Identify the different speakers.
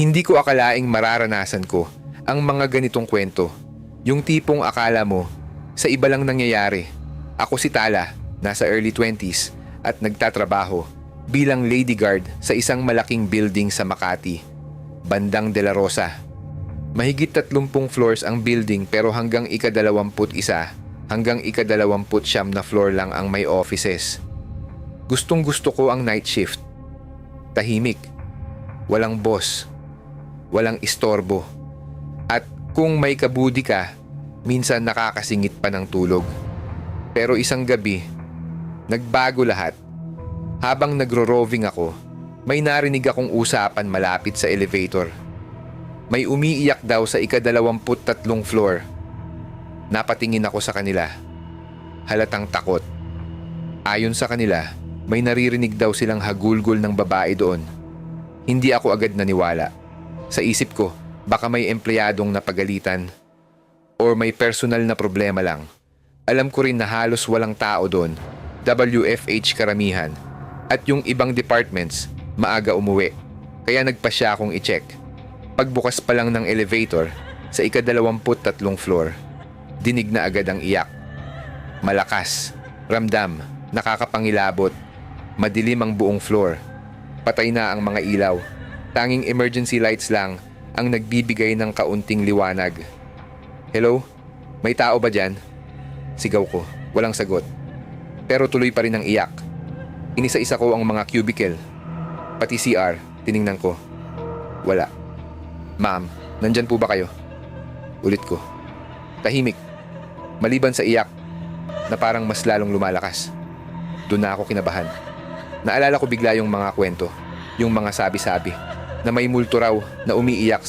Speaker 1: Hindi ko akalaing mararanasan ko ang mga ganitong kwento. Yung tipong akala mo, sa iba lang nangyayari. Ako si Tala, nasa early 20s at nagtatrabaho bilang lady guard sa isang malaking building sa Makati, bandang De La Rosa. Mahigit 30 floors ang building pero hanggang ika-21 hanggang ika-29 na floor lang ang may offices. Gustong gusto ko ang night shift. Tahimik, walang boss, walang istorbo. At kung may kabudi ka, minsan nakakasingit pa ng tulog. Pero isang gabi, nagbago lahat. Habang nagro-roving ako, may narinig akong usapan malapit sa elevator. May umiiyak daw sa ika-23 floor. Napatingin ako sa kanila. Halatang takot. Ayon sa kanila, may naririnig daw silang hagulgol ng babae doon. Hindi ako agad naniwala. Sa isip ko, baka may empleyadong napagalitan or may personal na problema lang. Alam ko rin na halos walang tao doon, WFH karamihan, at yung ibang departments maaga umuwi. Kaya nagpasya akong i-check. Pagbukas pa lang ng elevator sa ika-23 floor, dinig na agad ang iyak. Malakas, ramdam, nakakapangilabot, madilim ang buong floor. Patay na ang mga ilaw. Tanging emergency lights lang ang nagbibigay ng kaunting liwanag. Hello? May tao ba dyan? Sigaw ko, walang sagot. Pero tuloy pa rin ang iyak. Inisa-isa ko ang mga cubicle. Pati CR, tiningnan ko. Wala. Ma'am, nandyan po ba kayo? Ulit ko. Tahimik. Maliban sa iyak na parang mas lalong lumalakas. Doon na ako kinabahan. Naalala ko bigla yung mga kwento, yung mga sabi-sabi, na may multo raw na umiiyak sa